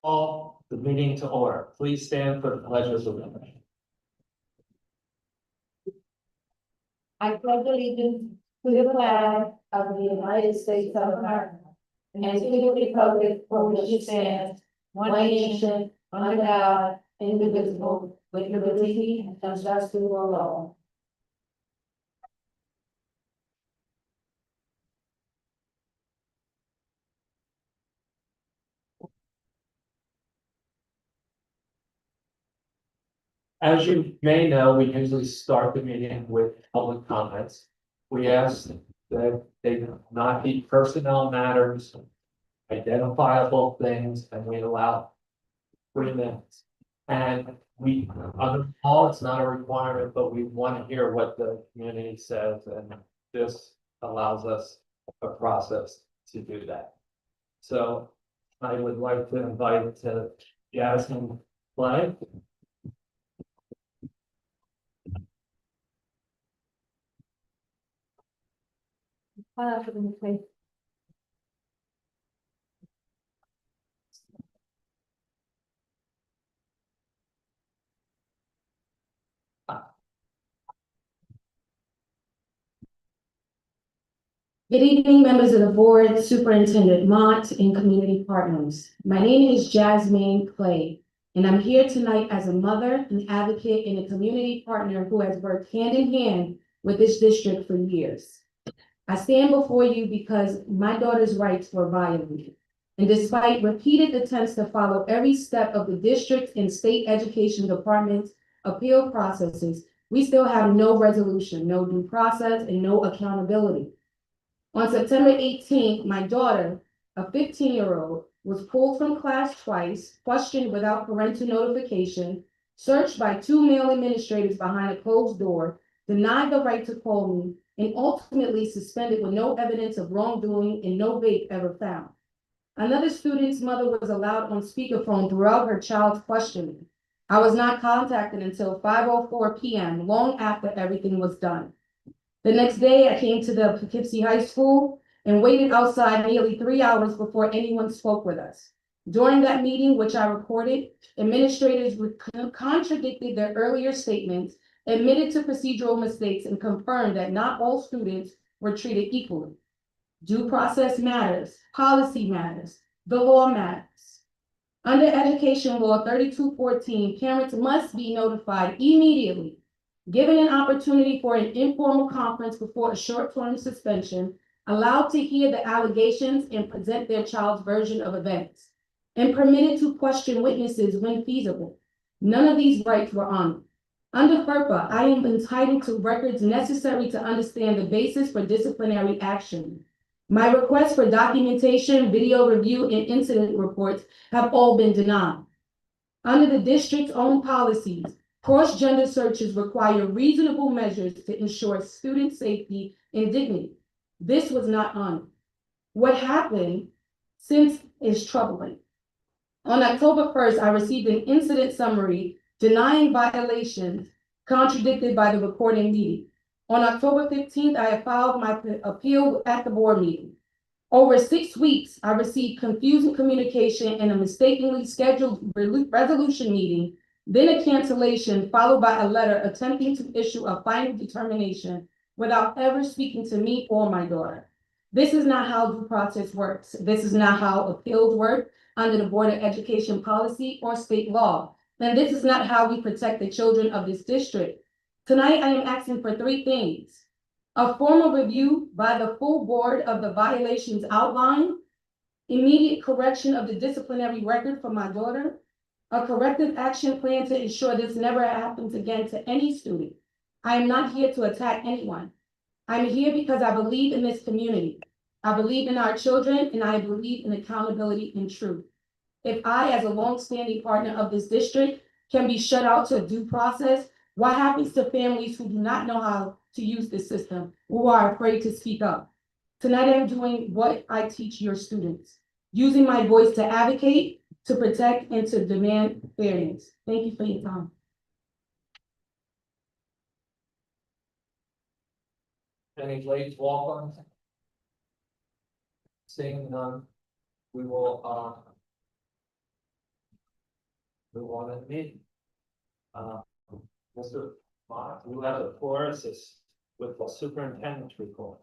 Call the meeting to order. Please stand for the pledge of allegiance. I pledge allegiance to the flag of the United States of America and to the republic for which it stands, one nation, under God, indivisible, with liberty and justice for all. As you may know, we usually start the meeting with public comments. We ask that they not be personnel matters, identifiable things, and we allow 3 minutes. And we, under law, it's not a requirement, but we want to hear what the community says, and this allows us a process to do that. So I would like to invite Jasmine Clay. Good evening, members of the board, Superintendent Mott, and community partners. My name is Jasmine Clay, and I'm here tonight as a mother, an advocate, and a community partner who has worked hand in hand with this district for years. I stand before you because my daughter's rights were violated. And despite repeated attempts to follow every step of the district and state education department's appeal processes, we still have no resolution, no due process, and no accountability. On September 18th, my daughter, a 15-year-old, was pulled from class twice, questioned without parental notification, searched by 2 male administrators behind a closed door, denied the right to call me, and ultimately suspended with no evidence of wrongdoing and no vape ever found. Another student's mother was allowed on speakerphone throughout her child's questioning. I was not contacted until 5:04 p.m., long after everything was done. The next day, I came to the Poughkeepsie High School and waited outside nearly 3 hours before anyone spoke with us. During that meeting, which I recorded, administrators contradicted their earlier statements, admitted to procedural mistakes, and confirmed that not all students were treated equally. Due process matters, policy matters, the law matters. Under Education Law 3214, parents must be notified immediately, given an opportunity for an informal conference before a short-term suspension, allowed to hear the allegations and present their child's version of events, and permitted to question witnesses when feasible. None of these rights were honored. Under FERPA, I am entitled to records necessary to understand the basis for disciplinary action. My requests for documentation, video review, and incident reports have all been denied. Under the district's own policies, cross-gender searches require reasonable measures to ensure student safety and dignity. This was not honored. What happened since is troubling. On October 1st, I received an incident summary denying violations contradicted by the recording meeting. On October 15th, I have filed my appeal at the board meeting. Over 6 weeks, I received confusing communication and a mistakenly scheduled resolution meeting, then a cancellation followed by a letter attempting to issue a final determination without ever speaking to me or my daughter. This is not how due process works. This is not how appeals work under the Board of Education policy or state law. And this is not how we protect the children of this district. Tonight, I am asking for 3 things. A formal review by the full board of the violations outlined, immediate correction of the disciplinary record for my daughter, a corrective action plan to ensure this never happens again to any student. I am not here to attack anyone. I'm here because I believe in this community. I believe in our children, and I believe in accountability and truth. If I, as a longstanding partner of this district, can be shut out to due process, what happens to families who do not know how to use this system, who are afraid to speak up? Tonight, I'm doing what I teach your students, using my voice to advocate, to protect, and to demand fairness. Thank you for your time. Any late walk-ons? Seeing none, we will move on to the meeting. Mr. Mott, you have the floor with the superintendent's report.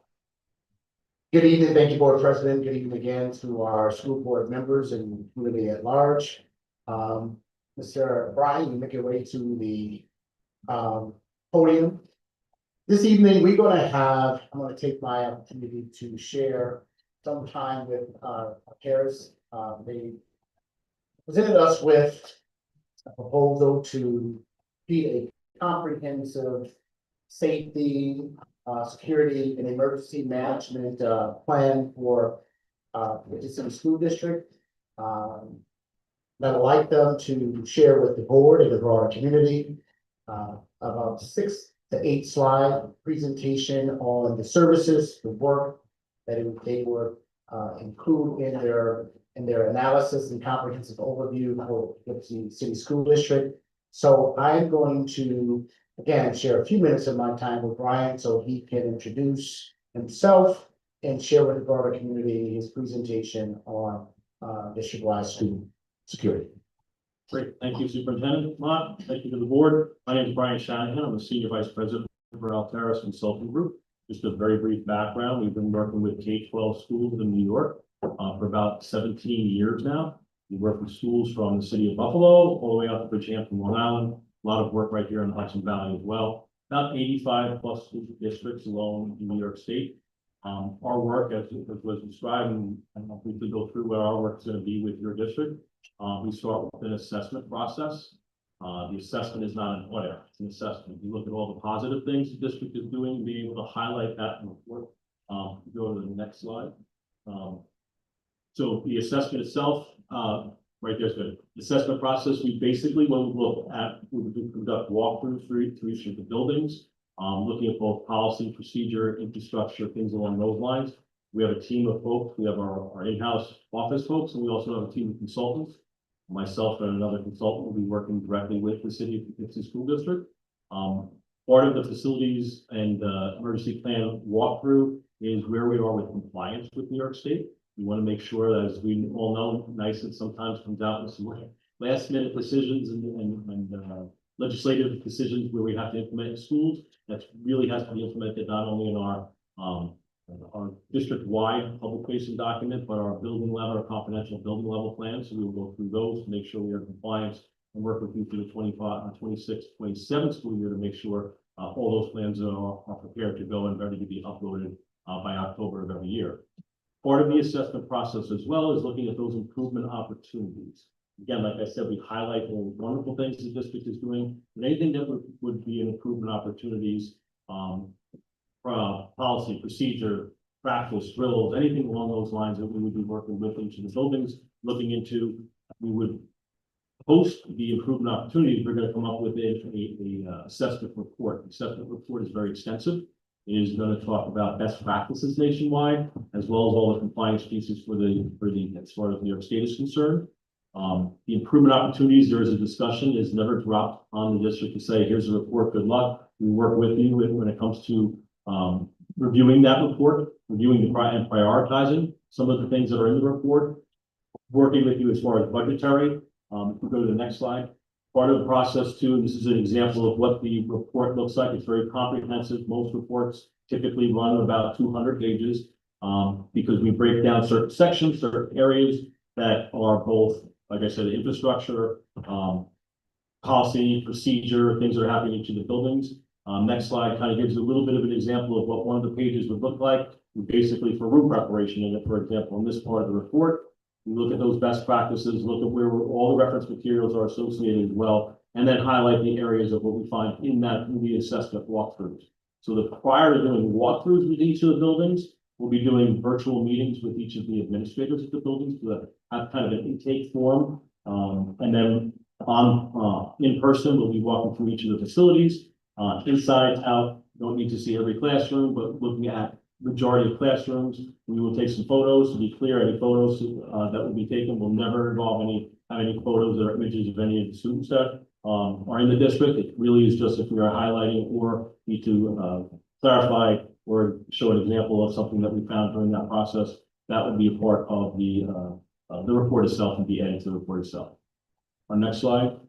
Good evening, thank you, Board President. Good evening again to our school board members and community at large. Mr. Brian, you make your way to the podium. This evening, I'm going to take my opportunity to share some time with parents. They presented us with a proposal to create a comprehensive safety, security and emergency management plan for the City School District. That I'd like them to share with the board and the broader community about 6 to 8 slide presentation on the services, the work that they would include in their analysis and comprehensive overview for the City School District. So I'm going to again share a few minutes of my time with Brian so he can introduce himself and share with the broader community his presentation on district-wide school security. Great, thank you, Superintendent Mott. Thank you to the board. My name is Brian Shanahan. I'm the Senior Vice President for Alteris Consulting Group. Just a very brief background. We've been working with K-12 schools in New York for about 17 years now. We work with schools from the city of Buffalo all the way up to Bridgehampton, Long Island. A lot of work right here in the Hudson Valley as well. About 85 plus school districts alone in New York State. Our work, as was described, and I'll briefly go through what our work is going to be with your district. We start with an assessment process. The assessment is not an audit, it's an assessment. You look at all the positive things the district is doing, and being able to highlight that in the report. Go to the next slide. So the assessment itself, right there's good. The assessment process, we basically will look at, we conduct walkthroughs through each of the buildings, looking at both policy, procedure, infrastructure, things along those lines. We have a team of folks. We have our in-house office folks, and we also have a team of consultants. Myself and another consultant will be working directly with the City of Poughkeepsie School District. Part of the facilities and emergency plan walkthrough is where we are with compliance with New York State. We want to make sure that, as we all know, NICET sometimes comes out with some last minute decisions and legislative decisions where we have to implement in schools. That really has to be implemented not only in our district-wide public-facing document, but our building level, our confidential building level plans. So we will go through those to make sure we are in compliance and work with you through the 25, 26, 27 school year to make sure all those plans are prepared to go and ready to be uploaded by October of every year. Part of the assessment process as well is looking at those improvement opportunities. Again, like I said, we highlight the wonderful things the district is doing, and anything that would be an improvement opportunities, policy, procedure, practice, drills, anything along those lines that we would be working with each of the buildings, looking into. We would post the improvement opportunities. We're going to come up with a assessment report. The assessment report is very extensive. It is going to talk about best practices nationwide, as well as all the compliance pieces for the as far as New York State is concerned. The improvement opportunities, there is a discussion, is never dropped on the district to say, here's a report, good luck. We work with you when it comes to reviewing that report, reviewing and prioritizing some of the things that are in the report, working with you as far as budgetary. If we go to the next slide, part of the process too, and this is an example of what the report looks like. It's very comprehensive. Most reports typically run about 200 pages because we break down certain sections, certain areas that are both, like I said, infrastructure, policy, procedure, things that are happening in each of the buildings. Next slide kind of gives you a little bit of an example of what one of the pages would look like. We basically, for room preparation in it, for example, in this part of the report, we look at those best practices, look at where all the reference materials are associated as well, and then highlight the areas of what we find in the assessment walkthroughs. So prior to doing walkthroughs with each of the buildings, we'll be doing virtual meetings with each of the administrators at the buildings to have kind of an intake form. And then in person, we'll be walking through each of the facilities. Inside, out, don't need to see every classroom, but looking at majority of classrooms, we will take some photos. To be clear, any photos that will be taken will never involve any photos or images of any of the students that are in the district. It really is just if we are highlighting or need to clarify or show an example of something that we found during that process, that would be a part of the report itself and be added to the report itself. Our next slide.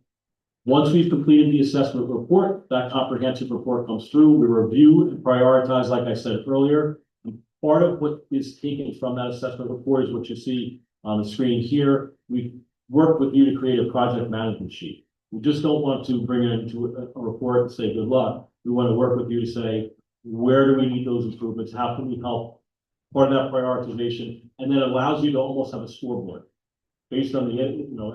Once we've completed the assessment report, that comprehensive report comes through, we review and prioritize, like I said earlier. And part of what is taken from that assessment report is what you see on the screen here. We work with you to create a project management sheet. We just don't want to bring it into a report and say, good luck. We want to work with you to say, where do we need those improvements? How can we help? Part of that prioritization, and then it allows you to almost have a scoreboard. Based on the,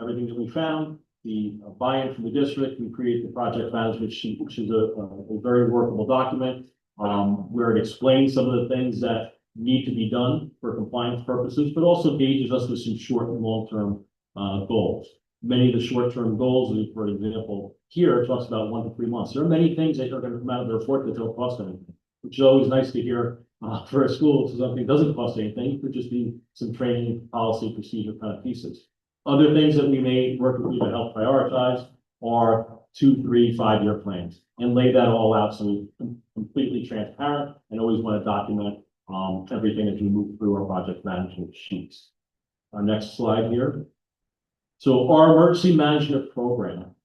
everything that we found, the buy-in from the district, we create the project management sheet, which is a very workable document, where it explains some of the things that need to be done for compliance purposes, but also gauges us with some short and long-term goals. Many of the short-term goals, for example, here it talks about 1 to 3 months. There are many things that are going to come out of the report that don't cost anything, which is always nice to hear for a school. So something doesn't cost anything, it could just be some training, policy, procedure kind of pieces. Other things that we may work with you to help prioritize are 2, 3, 5-year plans and lay that all out so we're completely transparent and always want to document everything as we move through our project management sheets. Our next slide here. So our emergency management program.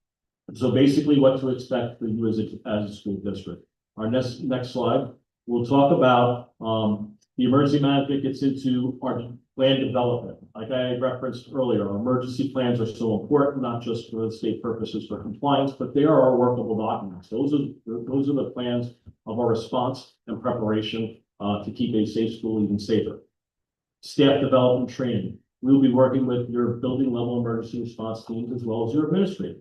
So basically what to expect for you as a school district. Our next slide, we'll talk about the emergency management gets into our plan development. Like I referenced earlier, our emergency plans are so important, not just for the state purposes for compliance, but they are our workable documents. Those are the plans of our response and preparation to keep a safe school even safer. Staff development training. We'll be working with your building level emergency response teams as well as your administrator.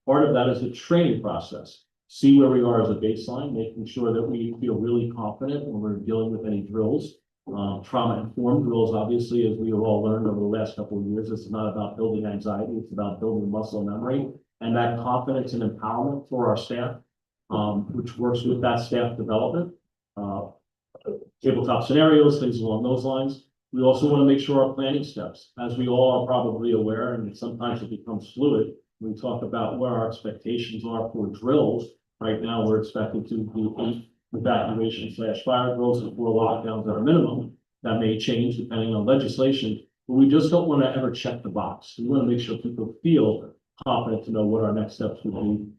Part of that is the training process. See where we are as a baseline, making sure that we feel really confident when we're dealing with any drills. Trauma-informed drills, obviously, as we have all learned over the last couple of years, it's not about building anxiety, it's about building muscle memory and that confidence and empowerment for our staff, which works with that staff development. Tabletop scenarios, things along those lines. We also want to make sure our planning steps, as we all are probably aware, and sometimes it becomes fluid, we talk about what our expectations are for drills. Right now, we're expecting to do 8 evacuation/fire drills and 4 lockdowns at a minimum. That may change depending on legislation, but we just don't want to ever check the box. We want to make sure people feel confident to know what our next steps would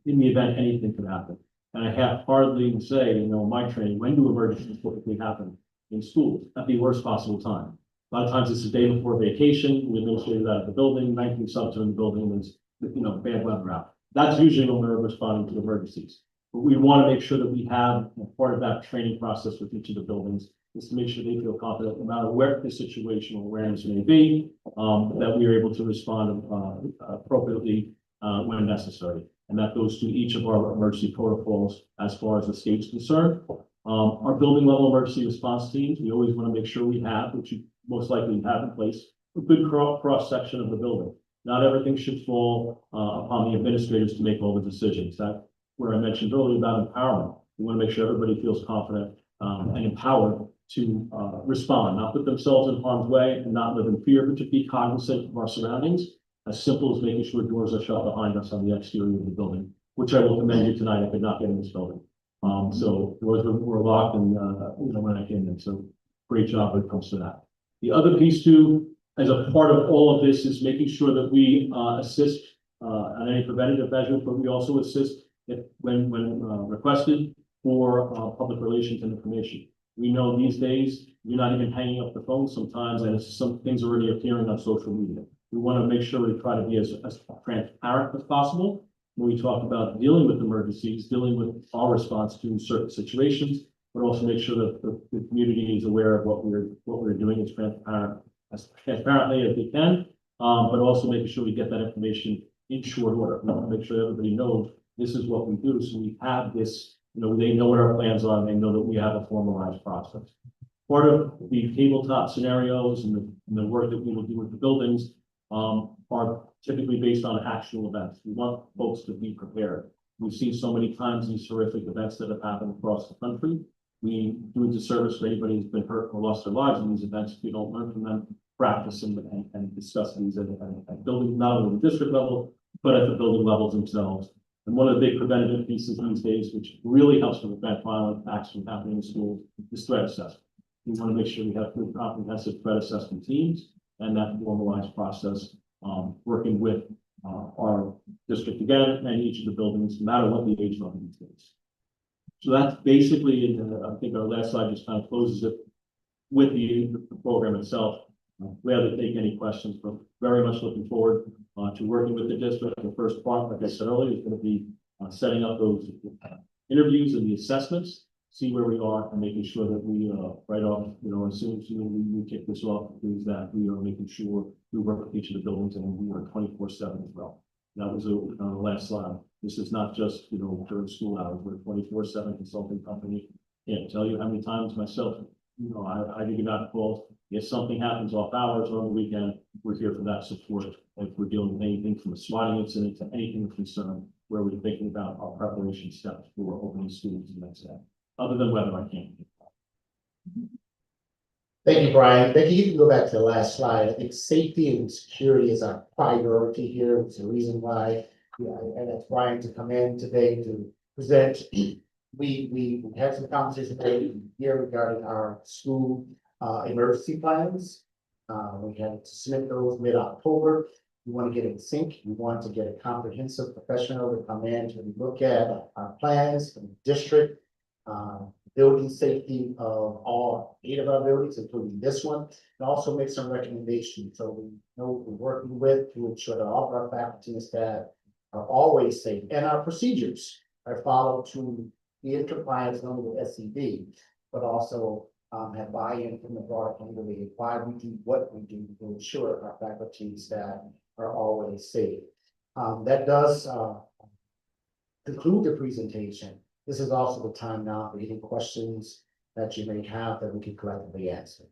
be in the event anything could happen. And I have hardly even say, in my training, when do emergencies typically happen in schools? At the worst possible time. A lot of times it's the day before vacation, the administrator's out of the building, 19 subs are in the building, there's bad weather out. That's usually when we're responding to emergencies. But we want to make sure that we have part of that training process with each of the buildings is to make sure they feel confident no matter where the situational awareness may be, that we are able to respond appropriately when necessary. And that goes to each of our emergency protocols as far as the state's concerned. Our building level emergency response teams, we always want to make sure we have, which you most likely have in place, a good cross section of the building. Not everything should fall upon the administrators to make all the decisions. That's where I mentioned earlier about empowerment. We want to make sure everybody feels confident and empowered to respond, not put themselves in harm's way and not live in fear, but to be cognizant of our surroundings, as simple as making sure doors are shut behind us on the exterior of the building, which I will commend you tonight. I could not get in this building. So doors were locked and when I came in. So great job when it comes to that. The other piece too, as a part of all of this, is making sure that we assist on any preventative measures, but we also assist when requested for public relations and information. We know these days you're not even hanging up the phone sometimes, and some things already appearing on social media. We want to make sure we try to be as transparent as possible when we talk about dealing with emergencies, dealing with our response to certain situations, but also make sure that the community is aware of what we're doing as transparently as we can, but also making sure we get that information in short order. We want to make sure everybody knows this is what we do, so we have this. They know what our plans are, and they know that we have a formalized process. Part of the tabletop scenarios and the work that we will do with the buildings are typically based on actual events. We want folks to be prepared. We've seen so many times these horrific events that have happened across the country. We do a disservice to anybody who's been hurt or lost their lives in these events if we don't learn from them, practice and discuss these at building, not only the district level, but at the building levels themselves. And one of the big preventative pieces these days, which really helps to prevent violent acts from happening in schools, is threat assessment. We want to make sure we have good comprehensive threat assessment teams and that formalized process, working with our district again, and each of the buildings, no matter what the age level is. So that's basically, I think our last slide just kind of closes it with the program itself. Glad to take any questions, but very much looking forward to working with the district. The first part, like I said earlier, is going to be setting up those interviews and the assessments, see where we are, and making sure that we right off, as soon as we kick this off, is that we are making sure we work with each of the buildings and we are 24/7 as well. That was on the last slide. This is not just during school hours. We're a 24/7 consulting company. Can't tell you how many times myself, I do not call. If something happens off hours or on the weekend, we're here for that support. If we're dealing with anything from a swatting incident to anything of concern, where we're thinking about our preparation steps for opening schools the next day. Other than weather, I can't. Thank you, Brian. Thank you. You can go back to the last slide. I think safety and security is our priority here. It's the reason why, and that's Brian to come in today to present. We had some conversations here regarding our school emergency plans. We had to submit those mid-October. We want to get in sync. We want to get a comprehensive professional to come in to look at our plans for the district, building safety of all 8 of our buildings, including this one, and also make some recommendations. So we know what we're working with to ensure that all of our faculty and staff are always safe, and our procedures are followed to be in compliance not only with SCD, but also have buy-in from the broader community, why we do what we do to ensure our faculty and staff are always safe. That does conclude the presentation. This is also the time now for any questions that you may have that we can collectively answer.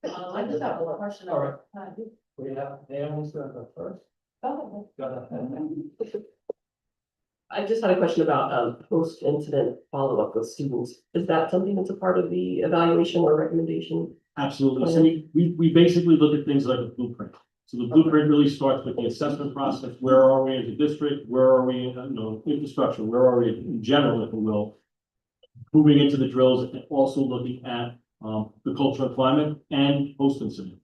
I just have a question. All right. We have, Naomi's going to go first. Oh, Go ahead. I just had a question about post-incident follow-up with students. Is that something that's a part of the evaluation or recommendation? Absolutely. So we basically look at things like a blueprint. So the blueprint really starts with the assessment process. Where are we as a district? Where are we in infrastructure? Where are we in general, if we will? Moving into the drills and also looking at the culture and climate and post-incident.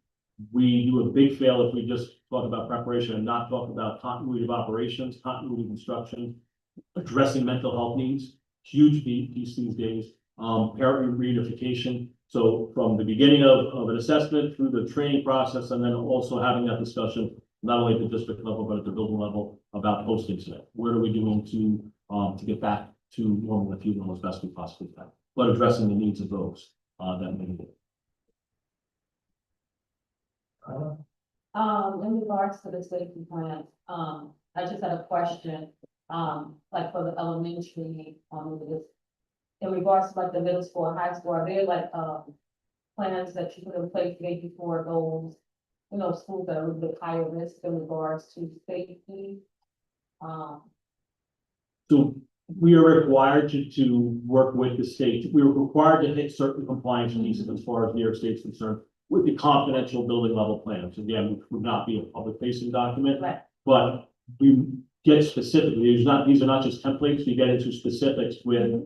We do a big fail if we just talk about preparation and not talk about continuity of operations, continuity of instruction, addressing mental health needs, huge piece these days, parent reunification. So from the beginning of an assessment through the training process, and then also having that discussion, not only at the district level, but at the building level about post-incident. What are we doing to get back to normal, if you will, as best we possibly can, but addressing the needs of those that may need it. In regards to the safety plan, I just had a question, like for the elementary, in regards to like the middle school and high school, are there like, plans that you put in place maybe for those, schools that are a little bit higher risk in regards to safety? So we are required to work with the state. We are required to hit certain compliance needs as far as New York State's concerned with the confidential building level plans. Again, which would not be a public facing document, Right. but we get specifically, these are not just templates, we get into specifics with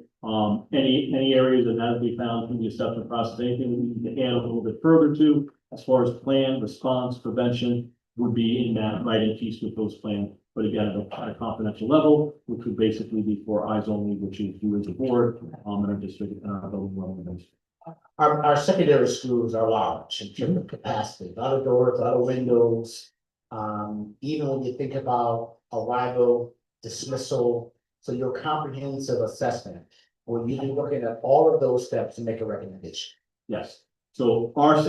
any areas that have we found through the assessment process, anything we need to add a little bit further to, as far as plan, response, prevention, would be in that writing piece with those plans. But again, at a confidential level, which would basically be for eyes only, which is you as a board, and our district and our building level. Our secondary schools are large in terms of capacity, a lot of doors, a lot of windows. Even when you think about arrival, dismissal, so your comprehensive assessment, will you be looking at all of those steps to make a recommendation? Yes. So our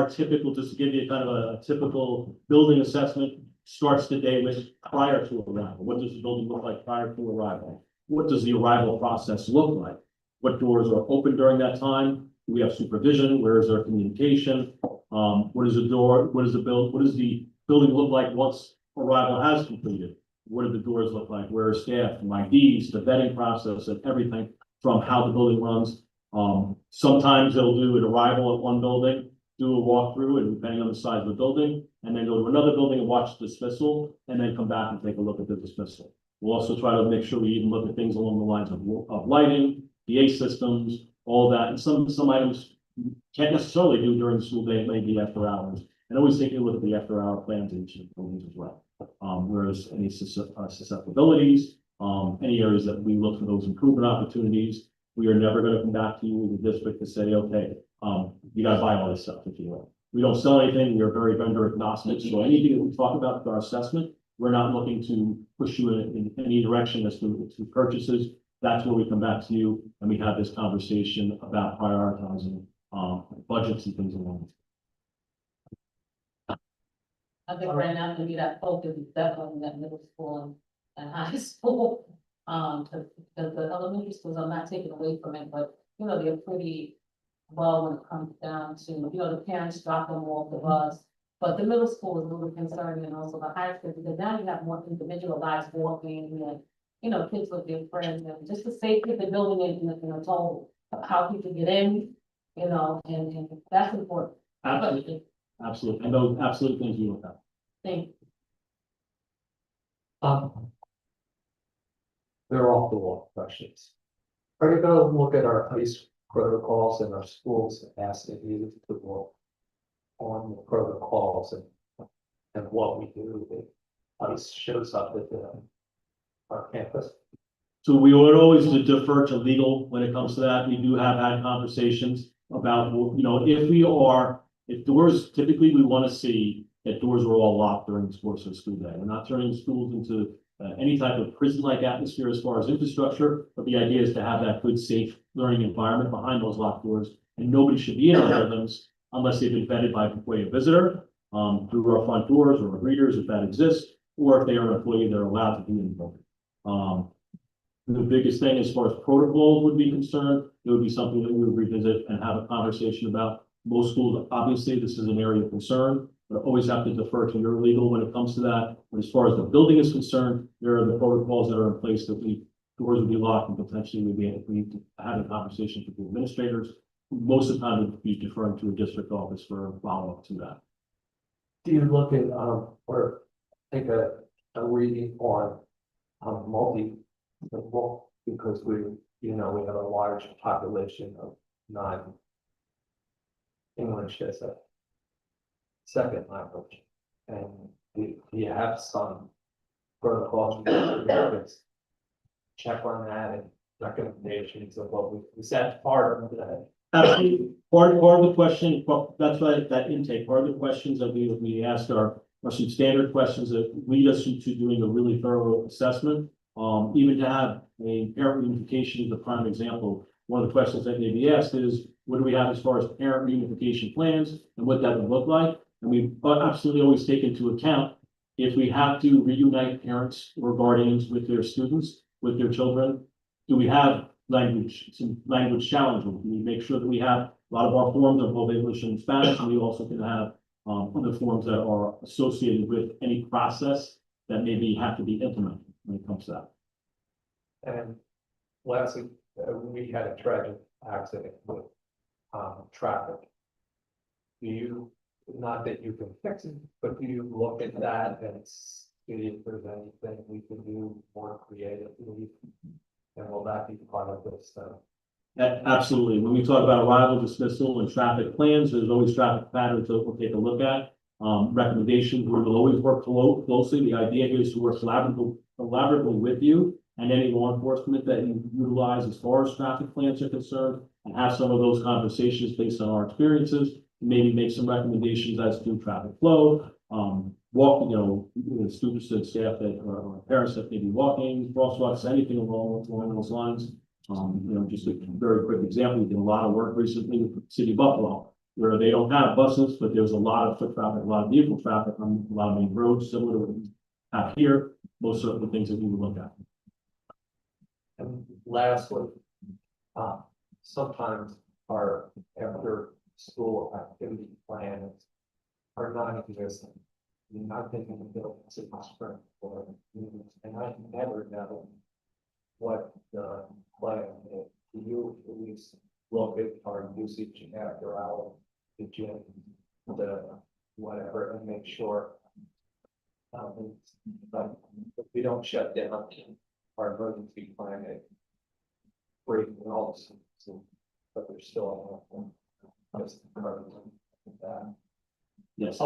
typical, just to give you kind of a typical building assessment, starts the day with prior to arrival. What does the building look like prior to arrival? What does the arrival process look like? What doors are open during that time? Do we have supervision? Where is our communication? What is the building look like once arrival has completed? What do the doors look like? Where are staff, IDs, the vetting process, and everything from how the building runs. Sometimes they'll do an arrival at one building, do a walkthrough, and depending on the size of the building, and then go to another building and watch the dismissal, and then come back and take a look at the dismissal. We'll also try to make sure we even look at things along the lines of lighting, PA systems, all that, and some items can't necessarily do during the school day, maybe after hours. And always taking a look at the after-hour plans in each of the buildings as well. Whereas any susceptibilities, any areas that we look for those improvement opportunities, we are never gonna come back to you as a district to say, okay, you gotta buy all this stuff if you will. We don't sell anything, we are very vendor agnostic, so anything that we talk about for our assessment, we're not looking to push you in any direction as to purchases. That's where we come back to you and we have this conversation about prioritizing, budgets and things along. I think right now, to me, that focus is definitely in that middle school and high school. Cause the elementary schools, I'm not taking away from it, but, you know, they're pretty well when it comes down to, you know, the parents drop them off the bus. But the middle school is a little concerning, and also the high school, because now you have more individualized walking and, you know, kids with their friends, and just the safety of the building in a total, how people get in, you know, and that's important. Absolutely, absolutely. And those absolute things we look at. Thank They're off the wall questions. Are you gonna look at our ICE protocols in our schools, and asking you to work on the protocols and what we do, if ICE shows up at our campus? So we would always defer to legal when it comes to that. We do have had conversations about, you know, if doors, typically we want to see that doors are all locked during the course of the school day. We're not turning schools into any type of prison-like atmosphere as far as infrastructure, but the idea is to have that good, safe learning environment behind those locked doors. And nobody should be in our buildings unless they've been vetted by way of visitor, through our front doors or our readers, if that exists, or if they are an employee, they're allowed to be in the building. The biggest thing as far as protocol would be concerned, it would be something that we would revisit and have a conversation about. Most schools, obviously, this is an area of concern, but always have to defer to your legal when it comes to that. But as far as the building is concerned, there are the protocols that are in place that doors would be locked and potentially we need to have a conversation with the administrators. Most of the time, would be deferring to a district office for a follow-up to that. Do you look at, or take a reading on, multilingual, because we have a large population of non-English as a second language, and do you have some protocols, check on that and recommendations of what is that part of that? Absolutely. Part of the question, that's why that intake, part of the questions that we asked are some standard questions that lead us to doing a really thorough assessment. Even to have a parent reunification is a prime example. One of the questions that may be asked is, what do we have as far as parent reunification plans and what that would look like? And we absolutely always take into account if we have to reunite parents or guardians with their students, with their children, do we have some language challenges? We make sure that we have a lot of our forms are both English and Spanish, and we also can have other forms that are associated with any process that maybe have to be implemented when it comes to that. And lastly, we had a tragic accident with traffic. Do you, not that you can fix it, but do you look at that and see if there's anything we can do more creatively? And will that be part of this? Absolutely. When we talk about arrival, dismissal, and traffic plans, there's always traffic patterns that we'll take a look at. Recommendations, we will always work closely. The idea here is to work collaboratively with you and any law enforcement that you utilize as far as traffic plans are concerned, and have some of those conversations based on our experiences, maybe make some recommendations as to traffic flow, students and staff that or parents that may be walking, crosswalks, anything along those lines. Just a very quick example, we did a lot of work recently with the City of Buffalo, where they don't have buses, but there's a lot of foot traffic, a lot of vehicle traffic on a lot of main roads, similar to what we have here. Most of the things that we would look at. And lastly, sometimes our after school activity plans are non-existent. I've been in the buildings in the spring for years, and I never know what the plan is. Do you at least look at our usage after hour, the gym, the whatever, and make sure that we don't shut down our emergency plan at breaking all the systems, but there's still a Yes,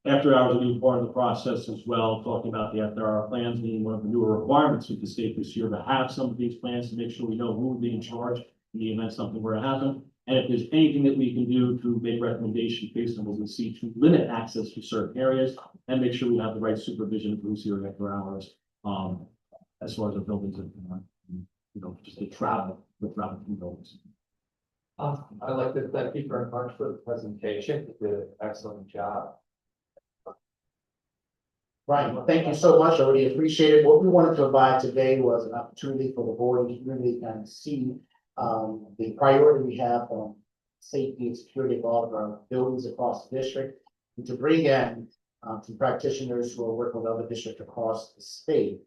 after hours will be part of the process as well, talking about the after hour plans being one of the newer requirements with the state this year, to have some of these plans to make sure we know who will be in charge in the event something were to happen. And if there's anything that we can do to make recommendations based on what we see to limit access to certain areas and make sure we have the right supervision of who's here after hours. As far as the buildings and, just the travel, through buildings. I'd like to thank you very much for the presentation. You did an excellent job. Brian, well, thank you so much. I really appreciate it. What we wanted to provide today was an opportunity for the board and community to kind of see the priority we have on safety and security of all of our buildings across the district, and to bring in some practitioners who are working with other districts across the state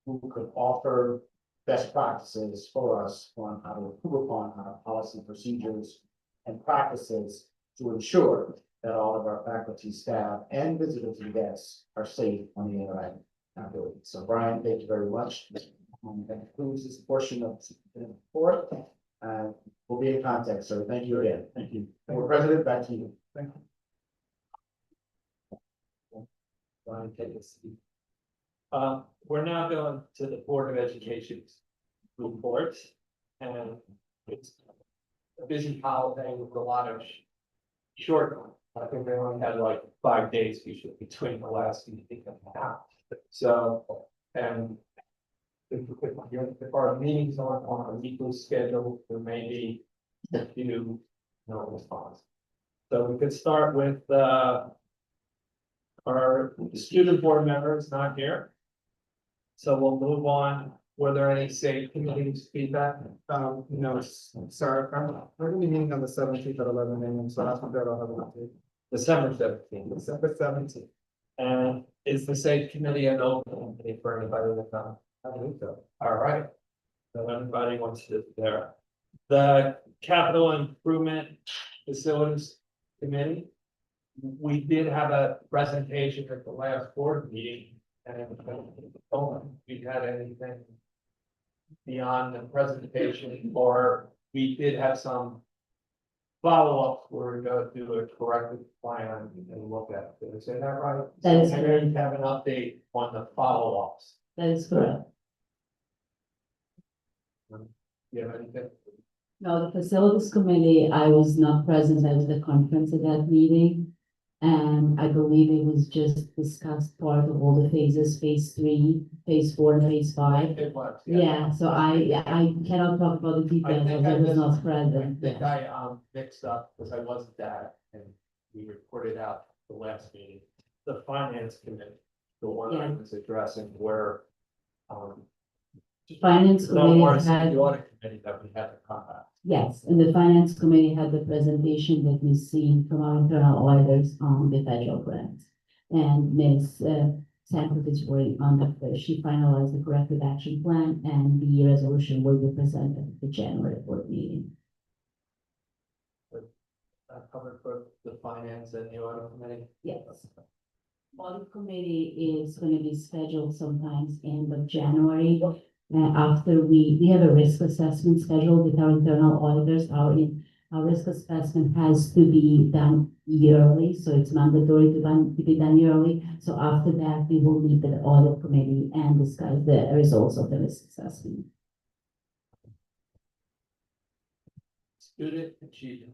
who could offer best practices for us on how to improve upon our policy procedures and practices to ensure that all of our faculty, staff, and visitors and guests are safe on the internet. So Brian, thank you very much. That concludes this portion of the report. We'll be in contact, sir. Thank you again. Thank you. Board President, back to you. Thank you. Brian, take a seat. We're now going to the Board of Education's report, and it's a busy holiday with a lot of short. I think they only had like 5 days usually between the last meeting and now. So, and if our meetings aren't on a weekly schedule, there may be a few no response. So we could start with our student board member is not here. So we'll move on. Were there any state committees feedback? No, sorry, we're gonna be meeting on the 17th at 11 a.m. So that's what I'll have an update. December 17th. December 17th. And is the state committee an open committee for anybody to come? I believe so. All right. So anybody wants to there. The capital improvement facilities committee. We did have a presentation at the last board meeting. And we had anything beyond the presentation, or we did have some follow-ups where we go through a corrected plan and look at it. Did I say that right? That is And then have an update on the follow-ups. That is correct. You have anything? No, the facilities committee, I was not present, I was at the conference at that meeting. And I believe it was just discussed part of all the phases, phase 3, phase 4, and phase 5. It was, Yeah, so I cannot talk about the details, as I was not I present. think I mixed up because I wasn't that, and we reported out the last meeting. The finance committee, the one I Yeah. was addressing where. Finance No, committee or it's had, the audit committee that we had to contact. yes, and the finance committee had the presentation that we've seen from our internal auditors on the federal grants. And Ms. Sanford is working on she finalized the corrective action plan, and the resolution will be presented at the January board meeting. Covered for the finance and the audit committee. Yes. Audit committee is going to be scheduled sometimes end of January. After we have a risk assessment scheduled with our internal auditors. Our risk assessment has to be done yearly, so it's mandatory to be done yearly. So after that, we will meet the audit committee and discuss the results of the risk assessment. Student achievement.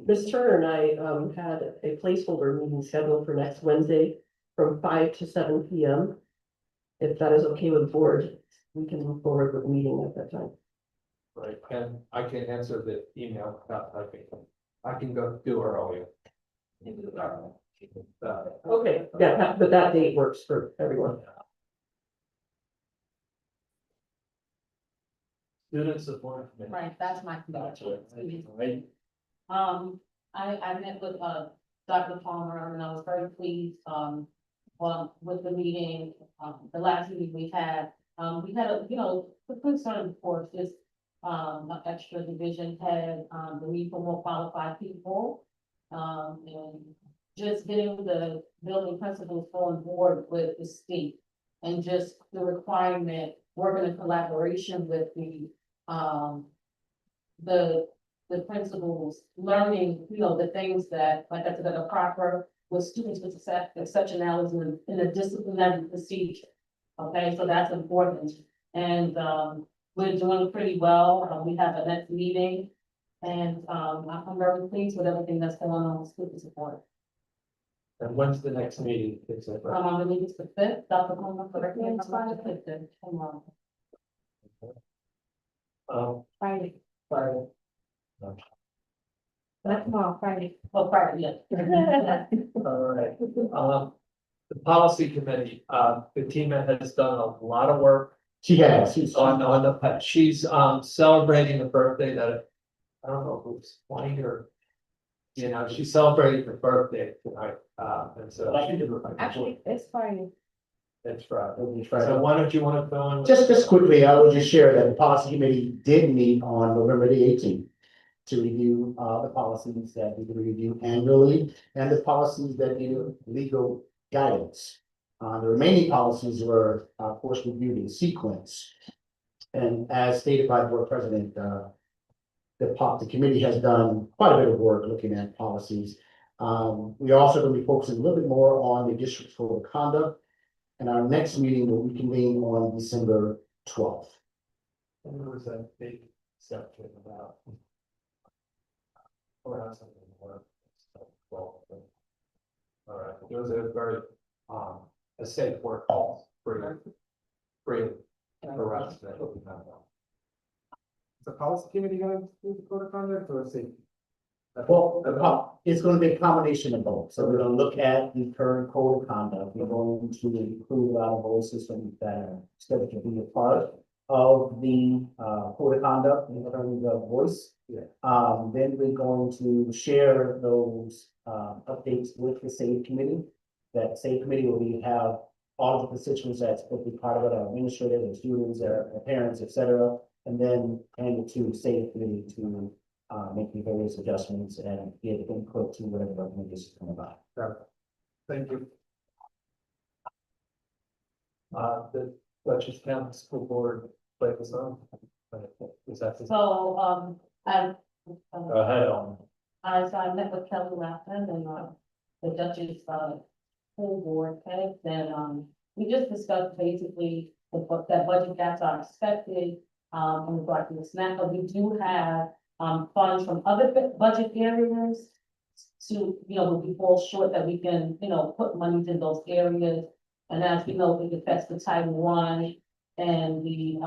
Ms. Turner and I, had a placeholder meeting scheduled for next Wednesday from 5 to 7 p.m. If that is okay with the board, we can move forward with the meeting at that time. Right, and I can answer the email without typing. I can go do earlier. Okay, yeah, but that date works for everyone. Student support. committee. Right, that's my. Right. I met with, Dr. Palmer, and I was very pleased, with the meeting, the last meeting we had a, the concern, of course, is, an extra division head, the need for more qualified people. And just getting the building principals on board with the state and just the requirement, working in collaboration with the, the principals learning, the things that, like I said, that are proper with students with exceptionalism in a disciplinary procedure. Okay, so that's important. And, we're doing pretty well. We have a next meeting. And, I'm very pleased with everything that's going on with student support. And when's the next meeting? It's like, I believe it's the fifth, Dr. Coleman, correct me if I'm wrong, the fifth, tomorrow. Friday. Friday. Not tomorrow, Friday. Oh, Friday, yeah. All right, the policy committee, Fatima has done a lot of work She has, she's on the, she's, celebrating a birthday that, I don't know if it was 20 or, she's celebrating her birthday tonight, and so. Actually, it's Friday. That's right. Friday. So why don't you want to go on? Just quickly, I will just share that the policy committee did meet on November the 18th to review the policies that we review annually and the policies that need legal guidance. The remaining policies were, of course, reviewed in sequence. And as stated by Board President, the committee has done quite a bit of work looking at policies. We are also going to be focusing a little bit more on the district code of conduct. And our next meeting will reconvene on December 12th. And there was a big section about. Or has something more. All right, there was a very, a safe work call, free harassment. Is the policy committee gonna do the code of conduct or is it? Well, it's going to be a combination of both. So we're going to look at the current code of conduct. We're going to include our voice systems that are scheduled to be a part of the code of conduct in terms of voice. Then we're going to share those updates with the SAFE committee. That SAFE committee will have all the constituents that's will be part of it, our administrators, our students, our parents, etc. And then hand it to SAFE committee to make the various adjustments and give input to whatever recommendations come about. Thank you. The Dutchess County School Board played this on. Is that the? So, Go ahead on. so I met with Kelly last time and, the Dutchess, school board, okay, then, we just discussed basically that budget gaps are expected, in regard to the SNAP, but we do have, funds from other budget areas to, we fall short that we can, put monies in those areas. And as we know, it affects the Title I and the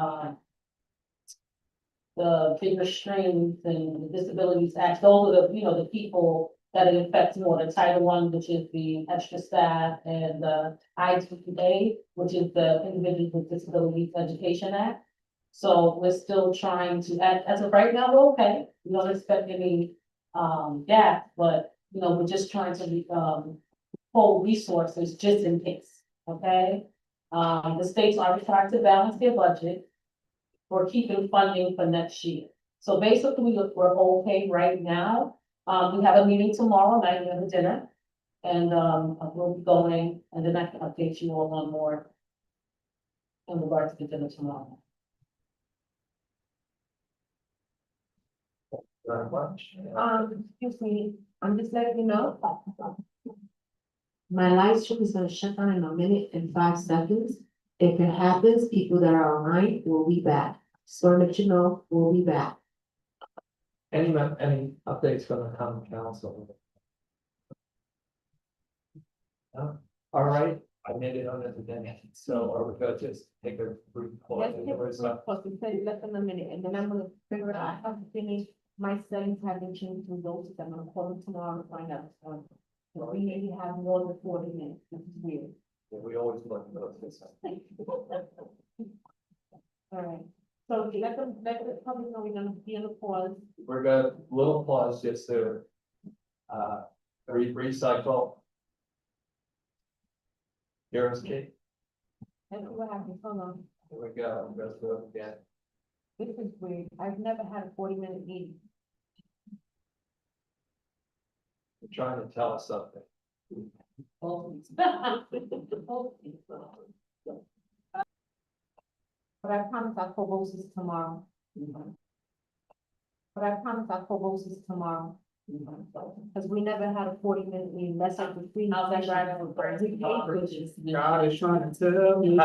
bigger streams and the Disabilities Act, those are the people that it affects more, the Title I, which is the extra staff, and the ITPA, which is the Individuals with Disabilities Education Act. So we're still trying to, as of right now, we're okay, we don't expect any, gap, but, we're just trying to, hold resources just in case, okay? The states are required to balance their budget for keeping funding for next year. So basically, we're okay right now. We have a meeting tomorrow night, we have a dinner. And, we'll be going, and then I can update you all on more in regards to the dinner tomorrow. Very much. Excuse me, I'm just letting you know. My live stream is gonna shut down in a minute and 5 seconds. If it happens, people that are online will be back. So to let you know, we'll be back. Any updates from the common council? No? All right, I made it on it again, so are we gonna just take a brief pause? Less than a minute, and then I'm gonna figure out how to finish. My settings have been changed to those, I'm gonna call them tomorrow and find out. So we maybe have more than 40 minutes, which is weird. We always look at those. All right, so let the public know we're gonna be in the pause. We're gonna, little pause just to, recycle. Here's Kate, That's what happened, hold on. here we go, we'll go through it again. This is weird. I've never had a 40-minute meeting. You're trying to tell us something. But I promise I'll call Roses tomorrow. But I promise I'll propose this tomorrow. Because we never had a 40-minute meeting, that's like the three. God is trying to tell me.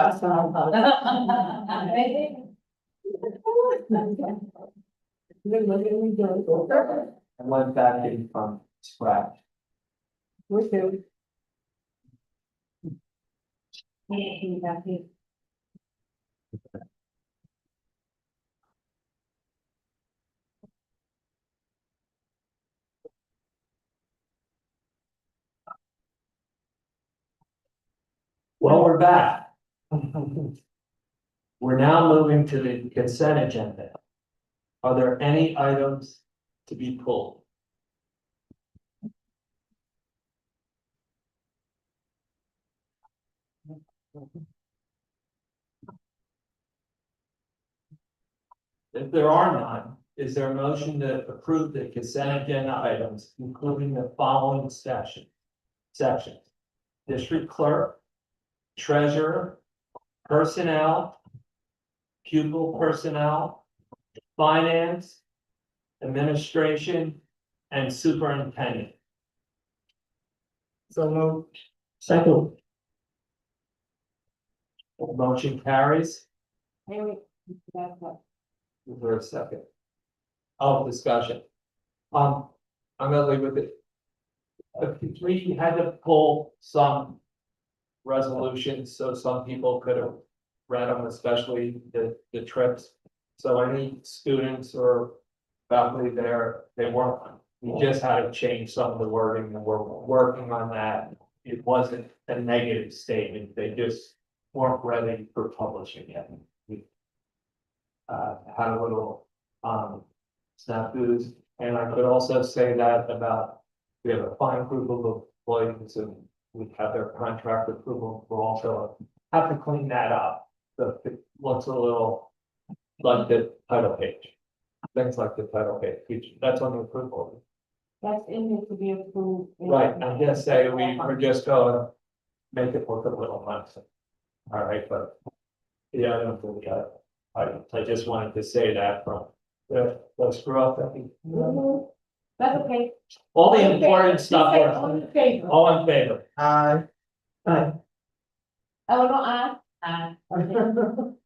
I went back in from scratch. We do. Well, we're back. We're now moving to the consent agenda. Are there any items to be pulled? If there are none, is there a motion to approve the consent agenda items, including the following sections? District clerk, treasurer, personnel, pupil personnel, finance, administration, and superintendent. So move. Second. Motion carries. Hey, that's what. Is there a second? Oh, discussion. I'm gonna leave with it. We had to pull some resolutions, so some people could have read them, especially the trips. So any students or faculty there, they weren't, we just had to change some of the wording, and we're working on that. It wasn't a negative statement, they just weren't ready for publishing yet. We had a little, snafus, and I could also say that about, we have a fine group of employees, and we have their contract approval, we'll also have to clean that up. So it looks a little like the title page, things like the title page, which that's on the approval. That's in here to be approved. Right, I'm gonna say we're just going make it look a little nicer. All right, but yeah, I don't think I just wanted to say that from the screw up. That's okay. All the important stuff, All in favor? all in favor. Aye. Aye. Eleanor, aye? Aye. All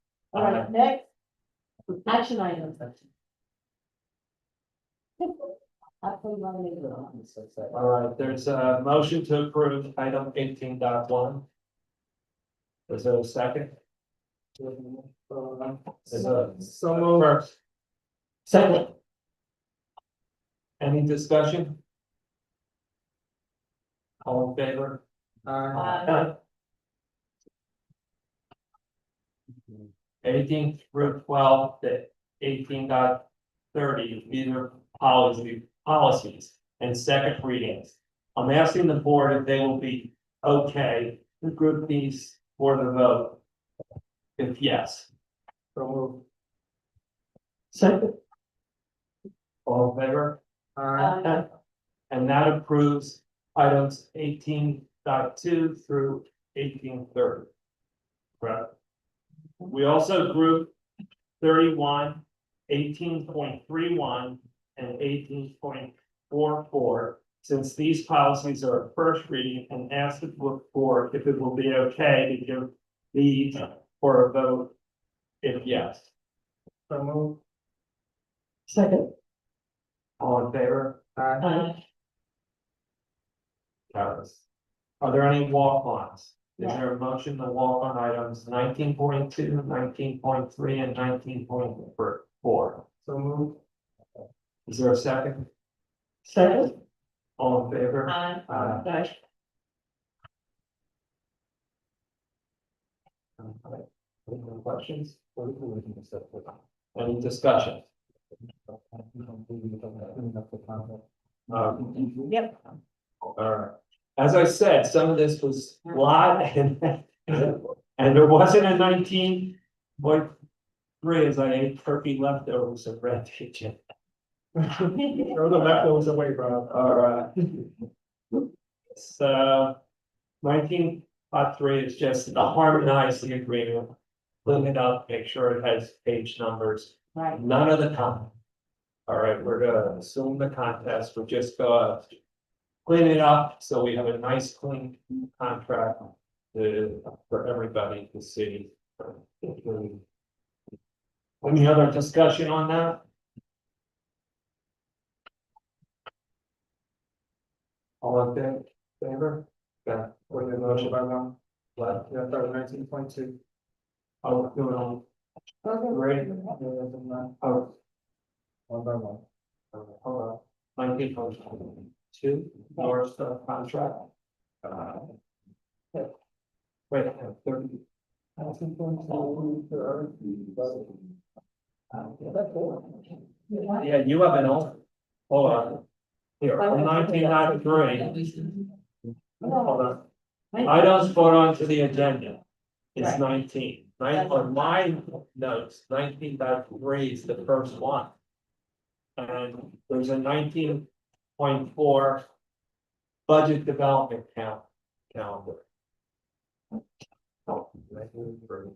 right, next. Action items. All right, there's a motion to approve item 18.1. Is there a second? Is there So moved. first? Second. Any discussion? All in favor? Aye. 18 through 12 to 18.30, these are policies and second readings. I'm asking the board if they will be okay to group these for the vote. If yes, So move. Second. all in favor? Aye. And that approves items 18.2 through 18.30. Correct. We also grouped 31, 18.31, and 18.44, since these policies are a first reading, and asked the board if it will be okay to give these for a vote, if yes. So move. Second. All in favor? Aye. Aye. Carries. Are there any walk-ons? Is Yeah. there a motion to walk on items 19.2, 19.3, and 19.4? So move. Is there a second? Second. All in favor? Aye. Aye. Any questions? Any discussion? Yep. All right. As I said, some of this was live and there wasn't a 19.3 as I ate turkey leftovers and red chicken. Throw the leftovers away, bro. All right. So 19.3 is just to harmonize the agreement, clean it up, make sure it has page numbers, Right. none of the time. All right, we're gonna assume the contest, we're just gonna clean it up, so we have a nice clean contract for everybody to see. Any other discussion on that? All in favor? Yeah, With the motion by one, what? yeah, 19.2. Oh, do it on. Ready? Oh, One by one. hold on. 19.2, North Star contract. Wait, 30. Yeah, you have an old, hold on. Here, 1993. Hold on. Items put onto the agenda is Right. 19. On my notes, 19.3 is the first one. And there's a 19.4 budget development calendar. Oh, 19.3.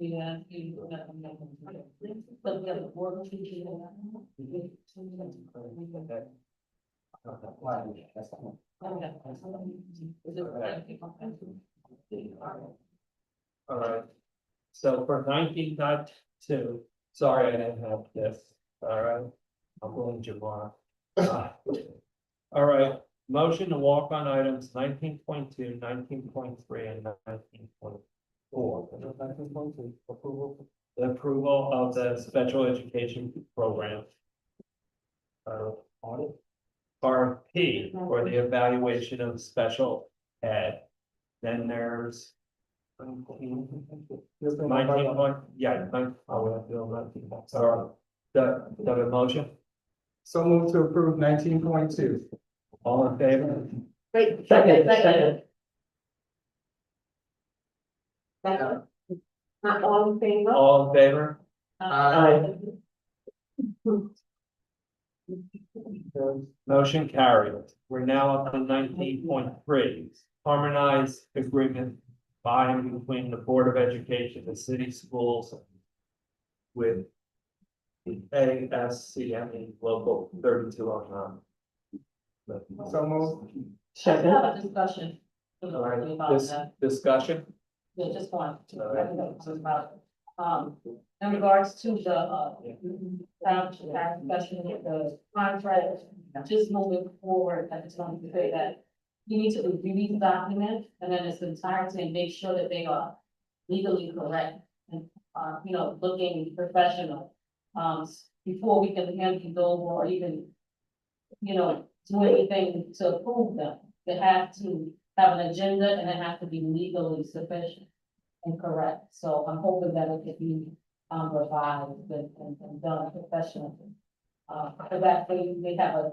Yeah. But we have a board meeting. All right. So for 19.2, sorry, I didn't have this. All right. I'm going Jamar. All right, motion to walk on items 19.2, 19.3, and 19.4. Approval. The approval of the special education program. Audit. RFP for the evaluation of special ed. Then there's. 19 one, yeah, sorry, the motion, So move to approve 19.2. all in favor? Wait, second. Not all in favor? All in favor? Aye. Motion carried. We're now up to 19.3, harmonized agreement by and between the Board of Education, the city schools. With the ASCME local 3209. So move. I have a discussion. All right, About this that. discussion, Yeah, just one. All right. In regards to the, township tax discussion with the contract, just moving forward, I just wanted to say that you need to review these documents and then its entirety and make sure that they are legally correct and, looking professional. Before we can hand these over or even, do anything to approve them, they have to have an agenda and it has to be legally sufficient and correct. So I'm hoping that it can be, revised and done professionally. For that, they have a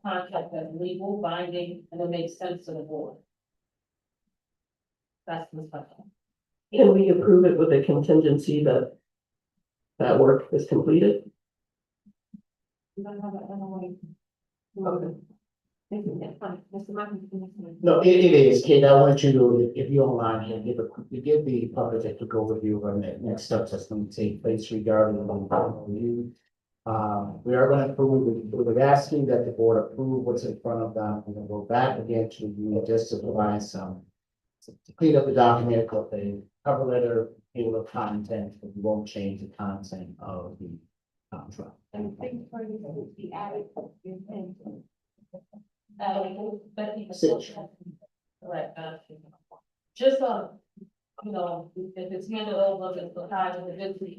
contract that's legal, binding, and it makes sense to the board. That's the question. Can we approve it with a contingency that that work is completed? Okay. No, it is, Kate, I want you to, if you don't mind, here, give the public a quick overview on the next steps that's going to take place regarding the review. We are going to approve, we're asking that the board approve what's in front of them, and then go back again to review just to provide some. To clean up the document, of the cover letter, table of content, but we won't change the content of the contract. Correct. Just, if it's handed over to the contract,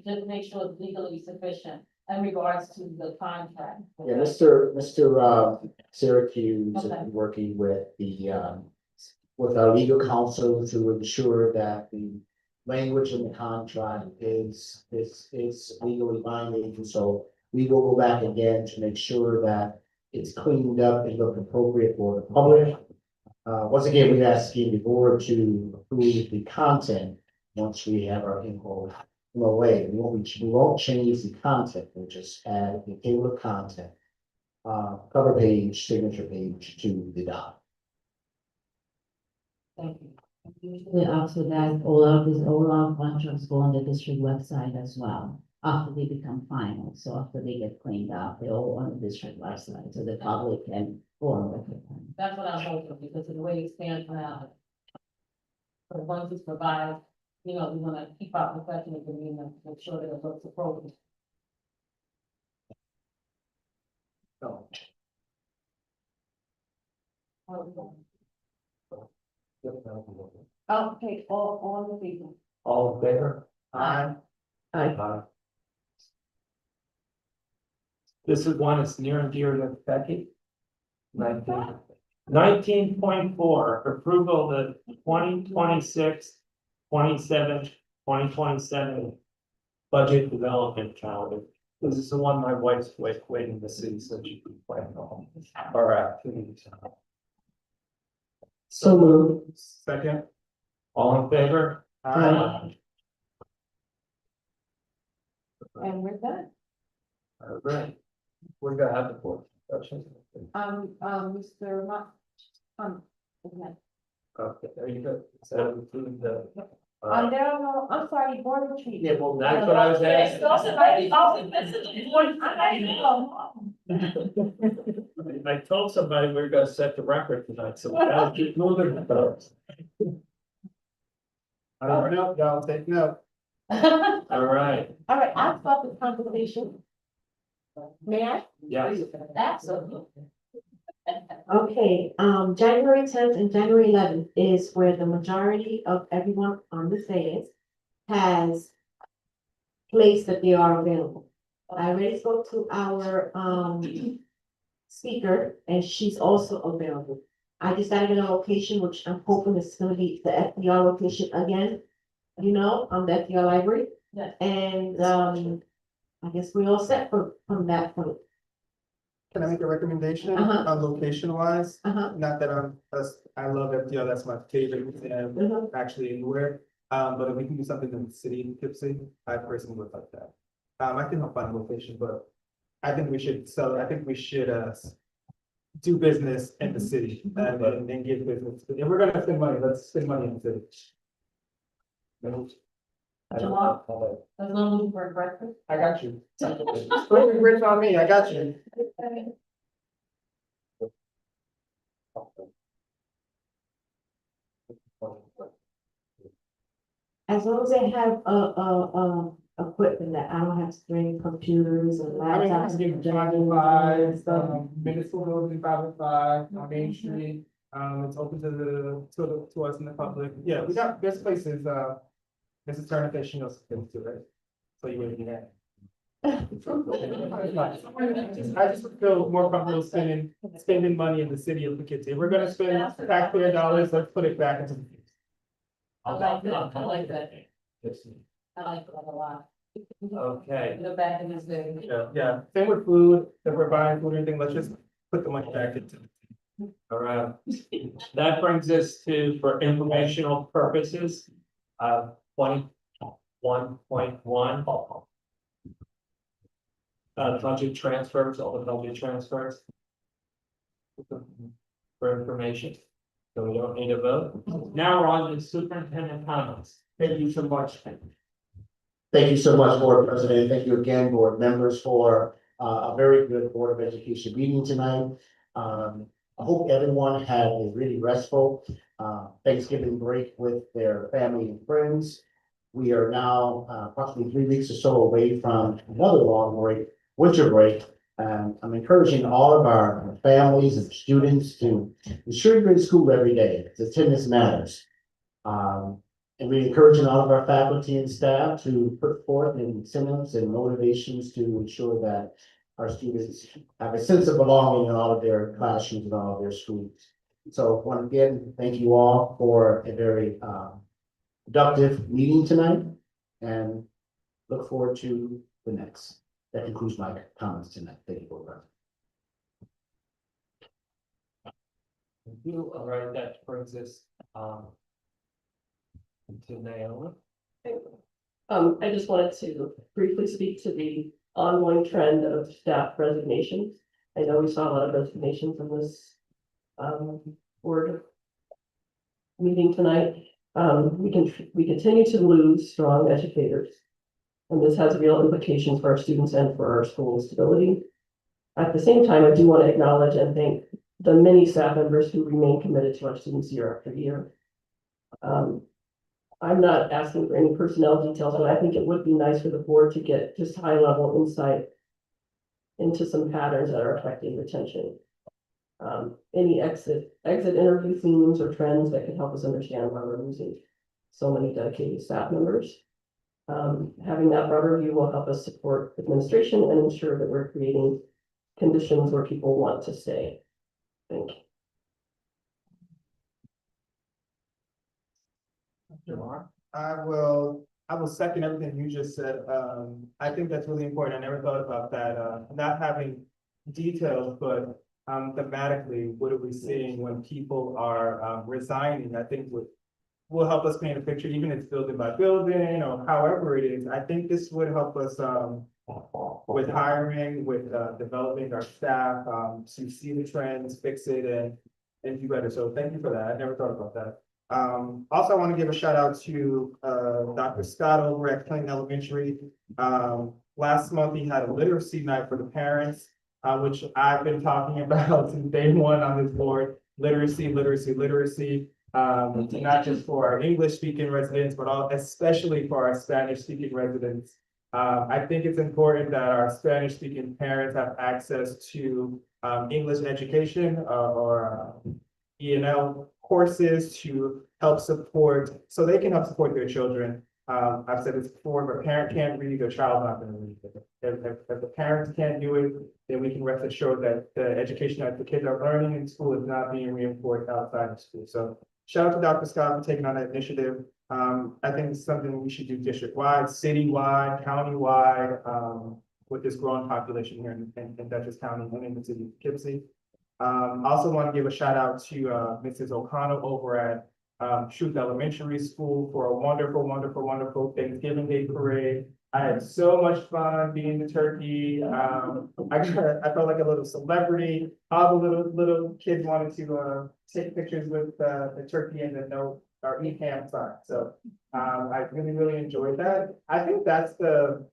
just make sure it's legally sufficient in regards to the contract. Yeah, Mr. Syracuse is Okay. working with with our legal counsel to ensure that the language in the contract is legally binding. And so we will go back again to make sure that it's cleaned up and look appropriate for the public. Once again, we're asking the board to approve the content once we have our info in a way. We won't change the content, we'll just add the table of content, cover page, signature page to the doc. Thank you. Usually after that, all our contracts go on the district website as well, after they become final. So after they get cleaned up, they're all on the district website, so the public can go and look at them. That's what I'm hoping, because of the way it stands now. For once it's provided, you know, we wanna keep our professional demeanor, make sure that it looks appropriate. No. Okay, all the people. All in favor? Aye. Aye. This is one that's near and dear to Becky. 19.4, approval of the 2026, 27, 2027 budget development calendar. This is the one my wife's waiting to see, so she can plan all our activities. So moved. Second. All in favor? Aye. And we're done. All right. We're gonna have the board. Mr. Okay, there you go. So include the. There are no, I'm sorry, board retreat. Yeah, well, that's what I was asking. I told somebody we were gonna set the record tonight, so we gotta keep moving with those. I don't know, y'all take note. All right, All right, I've got the conversation. May I? yes. Absolutely. Okay, January 10th and January 11th is where the majority of everyone on the stage has placed that they are available. I already spoke to our, speaker, and she's also available. I decided on a location, which I'm hoping is gonna be the FDR location again, the FDR library. Yes. And, I guess we're all set from that point. Can I make a recommendation Uh-huh. on location wise? Uh-huh. Not that I love FDR, that's my favorite museum Mhm. actually anywhere. But if we can do something in the city in Poughkeepsie, I personally would like that. I can help find a location, but I think we should do business in the city and give business. If we're gonna spend money, let's spend money in the city. Jamal? There's no need for breakfast. I got you. Put your grits on me, I got you. As long as they have equipment that I don't have to bring computers and I mean, I laptops. can give and five journals five, and stuff. municipal building 505 on Main Street. It's open to us in the public. Yeah, there's places, Mrs. Turner says she knows things too, right? So you wouldn't be that. I just feel more comfortable spending money in the city of Poughkeepsie. If we're gonna spend taxpayer dollars, let's put it back into. I like that, I like that. I like that a lot. Okay, In the back of his day. Yeah, same with food. If we're buying food or anything, let's just put the money back into. all right. That brings us to, for informational purposes, 21.1. Budget transfers, all the budget transfers. For information, so we don't need a vote. Now we're on to superintendent comments. Thank you so much. Thank you so much, Board President. Thank you again, board members, for a very good Board of Education meeting tonight. I hope everyone had a really restful Thanksgiving break with their family and friends. We are now approximately 3 weeks or so away from another long break, winter break. And I'm encouraging all of our families and students to ensure you're in school every day. Attendance matters. And we're encouraging all of our faculty and staff to put forth incentives and motivations to ensure that our students have a sense of belonging in all of their classrooms and all of their schools. So once again, thank you all for a very productive meeting tonight, and look forward to the next. That concludes my comments tonight. Thank you, Board President. Thank you. All right, that brings us to Naomi. I just wanted to briefly speak to the ongoing trend of staff resignations. I know we saw a lot of resignations in this board meeting tonight. We continue to lose strong educators. And this has real implications for our students and for our school stability. At the same time, I do want to acknowledge and thank the many staff members who remain committed to our students year after year. I'm not asking for any personnel details, but I think it would be nice for the board to get just high level insight into some patterns that are affecting retention. Any exit interview themes or trends that could help us understand why we're losing so many dedicated staff members. Having that broader view will help us support administration and ensure that we're creating conditions where people want to stay. Thank you. I will second everything you just said. I think that's really important. I never thought about that. Not having details, but thematically, what are we seeing when people are resigning? I think will help us paint a picture, even if it's building by building or however it is. I think this would help us with hiring, with developing our staff, to see the trends, fix it, and do better. So thank you for that. I never thought about that. Also, I want to give a shout out to Dr. Scott over at Clinton Elementary. Last month, he had a literacy night for the parents, which I've been talking about since day one on this board. Literacy, literacy, literacy. Not just for our English speaking residents, but especially for our Spanish speaking residents. I think it's important that our Spanish speaking parents have access to English education or E&L courses to help support, so they can help support their children. I've said this before, if a parent can't read, their child's not going to read. If the parents can't do it, then we can rest assured that the education that the kids are learning in school is not being reinforced outside of school. So shout out to Dr. Scott for taking on that initiative. I think it's something we should do district-wide, citywide, county-wide, with this growing population here in Dutchess County and in the city of Poughkeepsie. Also want to give a shout out to Mrs. O'Connell over at Truth Elementary School for a wonderful, wonderful, wonderful Thanksgiving Day parade. I had so much fun being the turkey. I felt like a little celebrity. All the little kids wanted to take pictures with the turkey and the note or eat ham sign. So I really, really enjoyed that. I think that's the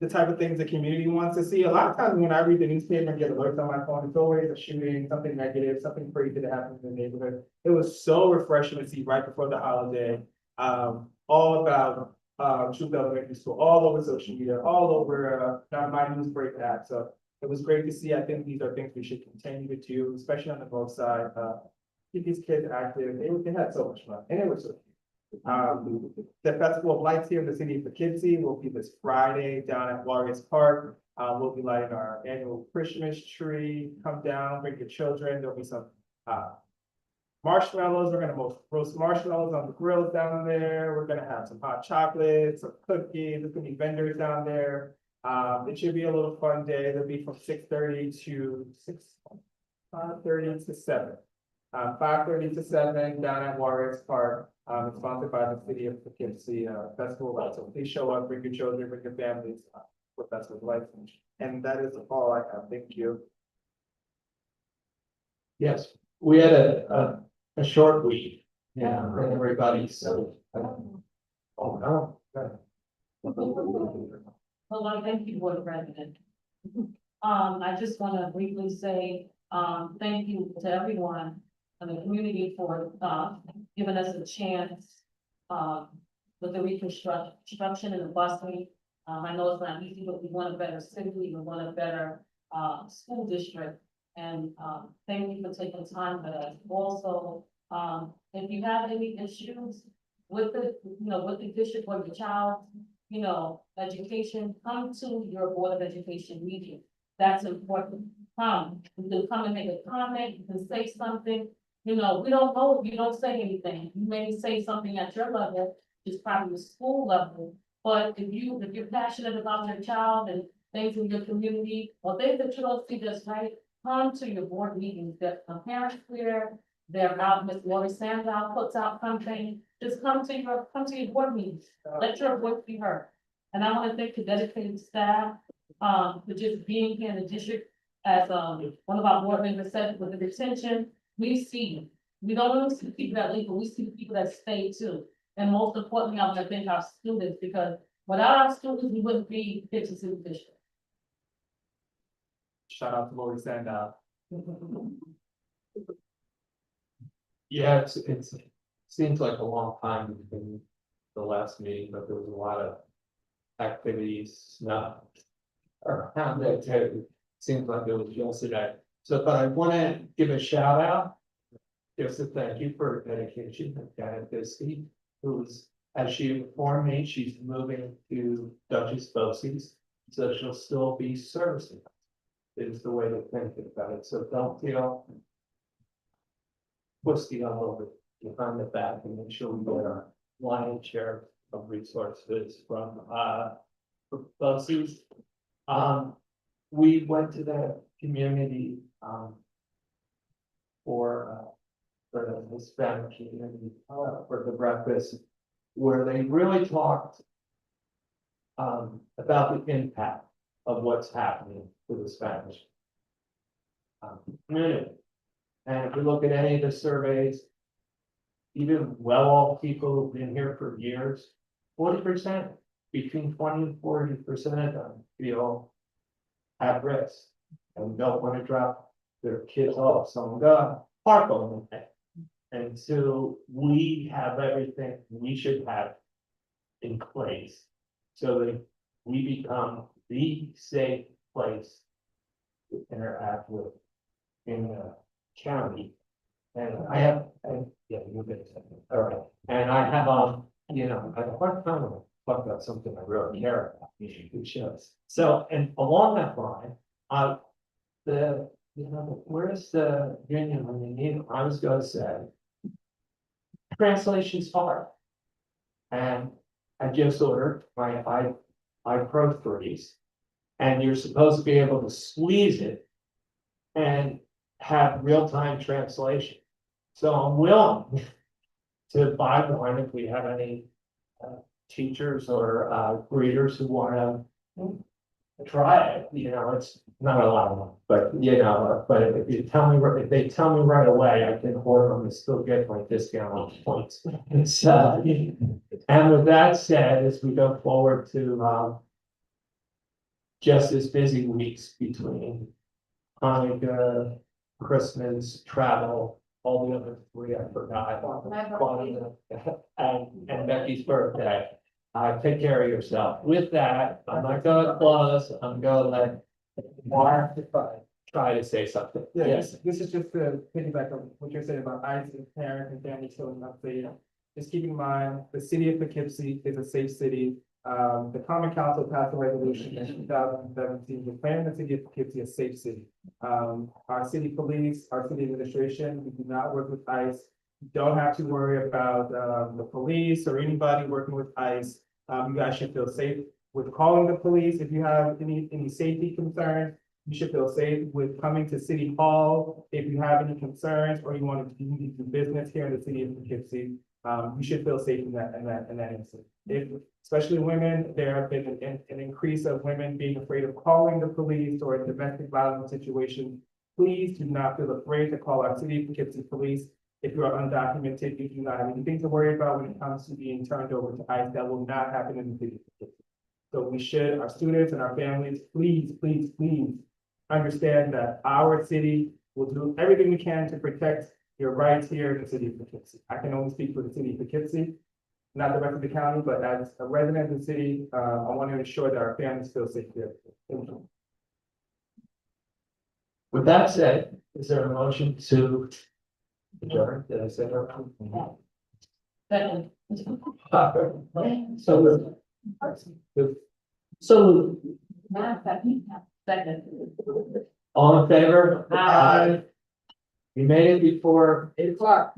type of things the community wants to see. A lot of times when I read the newspaper and get alerts on my phone, it's always a shooting, something negative, something crazy that happens in the neighborhood. It was so refreshing to see right before the holiday, all about Truth Elementary School, all over social media, all over my news break app. So it was great to see. I think these are things we should continue to do, especially on the both side. Keep these kids active. They had so much fun, and it was so cute. The Festival of Lights here in the city of Poughkeepsie will be this Friday down at Warriors Park. We'll be lighting our annual Christmas tree. Come down, bring your children. There'll be some marshmallows. We're gonna roast marshmallows on the grills down there. We're gonna have some hot chocolate, some cookies. There's gonna be vendors down there. It should be a little fun day. It'll be from 6:30 to 5:30 to 7. 5:30 to 7 down at Warriors Park. It's sponsored by the city of Poughkeepsie Festival of Lights. So please show up, bring your children, bring your families for Festival of Lights. And that is all I have. Thank you. Yes, we had a short week. Yeah, and everybody, so. Oh, no. Well, I thank you, Board President. I just want to briefly say, thank you to everyone in the community for, giving us a chance, with the reconstruction and the busing. I know it's not easy, but we want a better city, we want a better, school district. And, thank you for taking time with us. Also, if you have any issues with the district or your child, education, come to your Board of Education meeting. That's important. You can come and make a comment, you can say something. We don't know if you don't say anything. You may say something at your level, just probably the school level. But if you're passionate about your child and things in your community, or things that you don't see just right, come to your board meetings. That parents here, they're out, Ms. Lori Sandow puts out something. Just come to your board meetings. Let your voice be heard. And I want to thank the dedicated staff for just being here in the district. As one of our board members said, with the retention, we see you. We don't only see people that leave, but we see people that stay too. And most importantly, I want to thank our students, because without our students, we wouldn't be Gibson City District. Shout out to Lori Sandow. Yeah, seems like a long time between the last meeting, but there was a lot of activities, around it too. Seems like it was yesterday. So, but I want to give a shout out. Just to thank you for your dedication to Janet Bisky, who's, as she informed me, she's moving to Duchess Bosse's, so she'll still be servicing us. Is the way to think about it, so don't feel twisty all over behind the back, and make sure we get our lion's share of resources from Bosse's. We went to the community for the Hispanic community for the breakfast, where they really talked about the impact of what's happening to the Spanish community. And if you look at any of the surveys, even well-off people who've been here for years, 40%, between 20 and 40% of them feel at risk and don't want to drop their kids off. Some go park on them. And so we have everything we should have in place so that we become the safe place to interact with in the county. And I have, yeah, you're good. All right. And I have, you know, I want to talk about something I really care about, which shows. So, and along that line, where's the union when you need them? I was going to say, translation's hard. And I just ordered my iPro 3s, and you're supposed to be able to squeeze it and have real-time translation. So I'm willing to buy one if we have any teachers or readers who want to try it. You know, it's not a lot of money, but you know, but if you tell me, if they tell me right away, I can order them and still get my discount on points. So, and with that said, as we go forward to just as busy weeks between Hanukkah, Christmas, travel, all the other three I forgot. And Becky's birthday. Take care of yourself. With that, I'm not gonna close, I'm gonna let Mark try to say something. Yes, this is just to piggyback on what you're saying about ICE and parents and family children updating. Just keep in mind, the city of Poughkeepsie is a safe city. The Common Council passed a resolution in 2017 declaring the city of Poughkeepsie a safe city. Our city police, our city administration, we do not work with ICE. You don't have to worry about the police or anybody working with ICE. You guys should feel safe with calling the police if you have any safety concerns. You should feel safe with coming to City Hall if you have any concerns or you want to do business here in the city of Poughkeepsie. You should feel safe in that instance. Especially women, there have been an increase of women being afraid of calling the police or in domestic violence situations. Please do not feel afraid to call our city of Poughkeepsie police. If you are undocumented, you do not have anything to worry about when it comes to being turned over to ICE. That will not happen in the city of Poughkeepsie. So we should, our students and our families, please understand that our city will do everything we can to protect your rights here in the city of Poughkeepsie. I can only speak for the city of Poughkeepsie, not the rest of the county, but as a resident of the city, I want to ensure that our families feel safe here. Thank you. With that said, is there a motion to adjourn? Did I say that? Second. So, Second. all in favor? Aye. We made it before 8 o'clock.